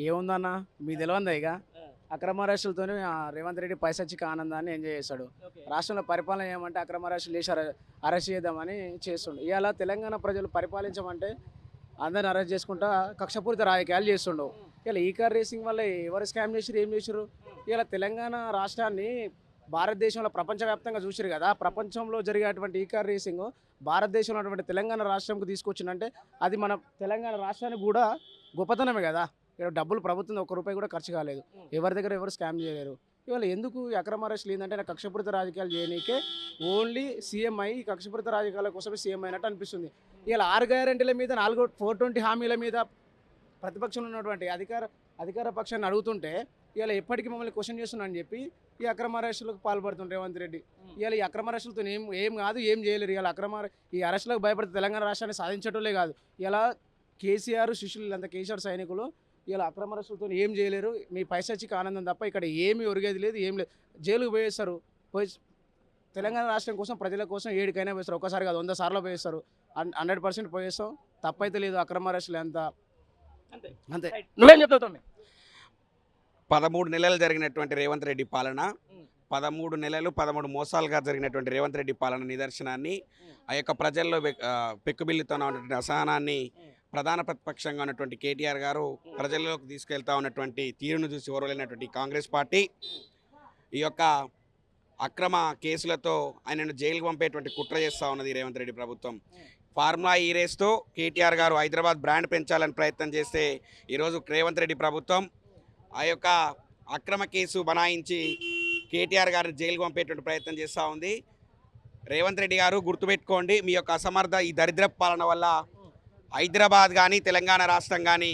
ఏముందన్న మీకు తెలియందా ఇక అక్రమ అరెస్టులతో రేవంత్ రెడ్డి పైసచ్చిక ఆనందాన్ని ఎంజాయ్ చేస్తాడు. రాష్ట్రంలో పరిపాలన చేయమంటే అక్రమ అరెస్టులు చేసి అరెస్ట్ చేద్దామని చేస్తుండు. ఇవాళ తెలంగాణ ప్రజలు పరిపాలించమంటే అందరిని అరెస్ట్ చేసుకుంటా కక్షపూరిత రాజకీయాలు చేస్తుండవు. ఇలా ఈ కార్ రేసింగ్ వల్ల ఎవరు స్కామ్ చేసారు, ఏం చేసారు? ఇలా తెలంగాణ రాష్ట్రాన్ని భారతదేశంలో ప్రపంచవ్యాప్తంగా చూసారు కదా. ప్రపంచంలో జరిగేటువంటి ఈ కార్ రేసింగ్ భారతదేశంలో ఉన్నటువంటి తెలంగాణ రాష్ట్రంకు తీసుకొచ్చిందంటే అది మన తెలంగాణ రాష్ట్రానికి కూడా గొప్పతనమే కదా. ఇక్కడ డబ్బులు ప్రభుత్వం ₹1 కూడా ఖర్చు కాలేదు. ఎవరి దగ్గర ఎవరు స్కామ్ చేయలేరు. ఇవాళ ఎందుకు ఈ అక్రమ అరెస్టులు ఏంటంటే నాకు కక్షపూరిత రాజకీయాలు చేయనీకే ఓన్లీ సీఎం అయ్యి కక్షపూరిత రాజకీయాల కోసమే సీఎం అయినట్టు అనిపిస్తుంది. ఇలా 6 గ్యారెంటీల మీద 420 హామీల మీద ప్రతిపక్షంలో ఉన్నటువంటి అధికార పక్షాన్ని అడుగుతుంటే ఇలా ఎప్పటికీ మమ్మల్ని క్వశ్చన్ చేస్తున్నాను అని చెప్పి ఈ అక్రమ అరెస్టులకు పాల్పడుతుంది రేవంత్ రెడ్డి. ఇవాళ ఈ అక్రమ అరెస్టులతో ఏం కాదు, ఏం చేయలేరు. ఇలా ఈ అరెస్టులకు భయపడితే తెలంగాణ రాష్ట్రాన్ని సాధించటంలే కాదు, ఇలా కేసీఆర్ శిష్యులు అంత కేసీఆర్ సైనికులు ఇలా అక్రమ అరెస్టులతో ఏం చేయలేరు. మీ పైసచ్చికి ఆనందం తప్ప ఇక్కడ ఏమీ ఒరిగేది లేదు, ఏం లేదు. జైలుకు పోయేస్తారు. పోయి తెలంగాణ రాష్ట్రం కోసం ప్రజల కోసం ఏడికైనా పోయిస్తారు. ఒకసారి కాదు 100 సార్లు పోయిస్తారు. 100% పోయేస్తాం. తప్పైతే లేదు. అక్రమ అరెస్టులు అంతా అంతే. నువ్వేం చెప్తావు? 13 నెలలు జరిగినటువంటి రేవంత్ రెడ్డి పాలన, 13 నెలలు 13 మోసాలుగా జరిగినటువంటి రేవంత్ రెడ్డి పాలన నిదర్శనాన్ని, ఆ యొక్క ప్రజల్లో పెక్కుబిల్లుతో ఉన్నటువంటి అసహనాన్ని ప్రధాన ప్రతిపక్షంగా ఉన్నటువంటి కేటీఆర్ గారు ప్రజల్లోకి తీసుకెళ్తా ఉన్నటువంటి తీరును చూసి ఓర్వలేనటువంటి కాంగ్రెస్ పార్టీ ఈ యొక్క అక్రమ కేసులతో ఆయనను జైలుకు పంపేటువంటి కుట్ర చేస్తూ ఉన్నది రేవంత్ రెడ్డి ప్రభుత్వం. ఫార్ములా ఈ రేస్తో కేటీఆర్ గారు హైదరాబాద్ బ్రాండ్ పెంచాలని ప్రయత్నం చేస్తే ఈరోజు రేవంత్ రెడ్డి ప్రభుత్వం ఆ యొక్క అక్రమ కేసు బనాయించి కేటీఆర్ గారిని జైలుకు పంపేటువంటి ప్రయత్నం చేస్తూ ఉంది. రేవంత్ రెడ్డి గారు గుర్తుపెట్టుకోండి, మీ యొక్క అసమర్థ ఈ దరిద్ర పాలన వల్ల హైదరాబాద్ కానీ తెలంగాణ రాష్ట్రం కానీ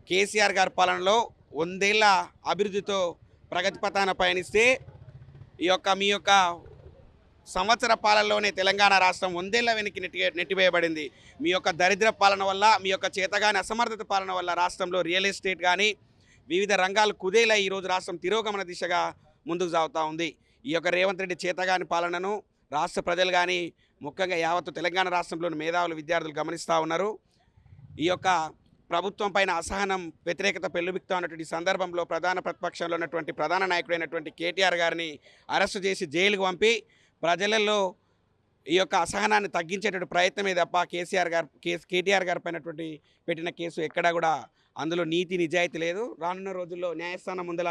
కేసీఆర్ గారి పాలనలో 100 ఏళ్ల అభివృద్ధితో ప్రగతి పథాన పయనిస్తే మీ యొక్క సంవత్సర పాలనలోనే తెలంగాణ రాష్ట్రం 100 ఏళ్ల వెనక్కి నెట్టివేయబడింది. మీ యొక్క దరిద్ర పాలన వల్ల, మీ యొక్క చేతగాని అసమర్థత పాలన వల్ల రాష్ట్రంలో రియల్ ఎస్టేట్ కానీ వివిధ రంగాలు కుదేలా ఈరోజు రాష్ట్రం తిరోగమన దిశగా ముందుకు సాగుతూ ఉంది. ఈ యొక్క రేవంత్ రెడ్డి చేతగాని పాలనను రాష్ట్ర ప్రజలు కానీ ముఖ్యంగా యావత్తు తెలంగాణ రాష్ట్రంలోని మేధావులు విద్యార్థులు గమనిస్తూ ఉన్నారు. ఈ యొక్క ప్రభుత్వం పైన అసహనం, వ్యతిరేకత పెళ్లుబిక్తా ఉన్నటువంటి సందర్భంలో ప్రధాన ప్రతిపక్షంలో ఉన్నటువంటి ప్రధాన నాయకుడైనటువంటి కేటీఆర్ గారిని అరెస్టు చేసి జైలుకు పంపి ప్రజలలో ఈ యొక్క అసహనాన్ని తగ్గించేటువంటి ప్రయత్నమే తప్ప కేటీఆర్ గారి పైన పెట్టిన కేసు ఎక్కడా కూడా అందులో నీతి నిజాయితీ లేదు. రానున్న రోజుల్లో న్యాయస్థానం ముందల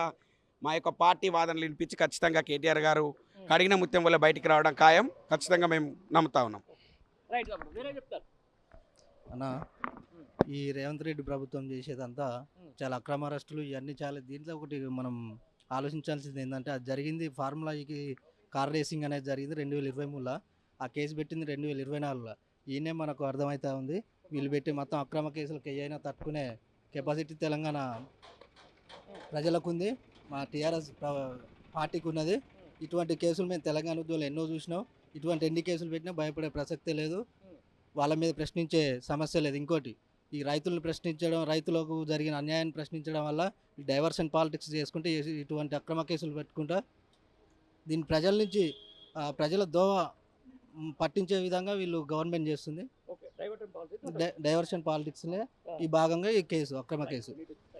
మా యొక్క పార్టీ వాదనలు వినిపించి ఖచ్చితంగా కేటీఆర్ గారు కడిగిన ముత్యం వల్ల బయటికి రావడం ఖాయం. ఖచ్చితంగా మేము నమ్ముతా ఉన్నాం. అన్న, ఈ రేవంత్ రెడ్డి ప్రభుత్వం చేసేదంతా చాలా అక్రమ అరెస్టులు ఇవన్నీ చాలా. దీంట్లో ఒకటి మనం ఆలోచించాల్సింది ఏంటంటే అది జరిగింది ఫార్ములాకి కార్ రేసింగ్ అనేది జరిగింది 2023లో. ఆ కేసు పెట్టింది 2024లో. ఈయనే మనకు అర్థమవుతా ఉంది వీళ్ళు పెట్టి మొత్తం అక్రమ కేసులకు ఏమైనా తట్టుకునే కెపాసిటీ తెలంగాణ ప్రజలకు ఉంది, మా టీఆర్ఎస్ పార్టీకి ఉన్నది. ఇటువంటి కేసులు మేము తెలంగాణ ఉద్యోగులు ఎన్నో చూసినాం. ఇటువంటి ఎన్ని కేసులు పెట్టినా భయపడే ప్రసక్తే లేదు, వాళ్ళ మీద ప్రశ్నించే సమస్య లేదు. ఇంకోటి, ఈ రైతులను ప్రశ్నించడం, రైతులకు జరిగిన అన్యాయాన్ని ప్రశ్నించడం వల్ల డైవర్షన్ పాలిటిక్స్ చేసుకుంటే ఇటువంటి అక్రమ కేసులు పెట్టుకుంటా దీన్ని ప్రజల నుంచి ప్రజల దోవ పట్టించే విధంగా వీళ్ళు గవర్నమెంట్ చేస్తుంది. డైవర్షన్ పాలిటిక్స్లే ఈ భాగంగా ఈ కేసు అక్రమ కేసు.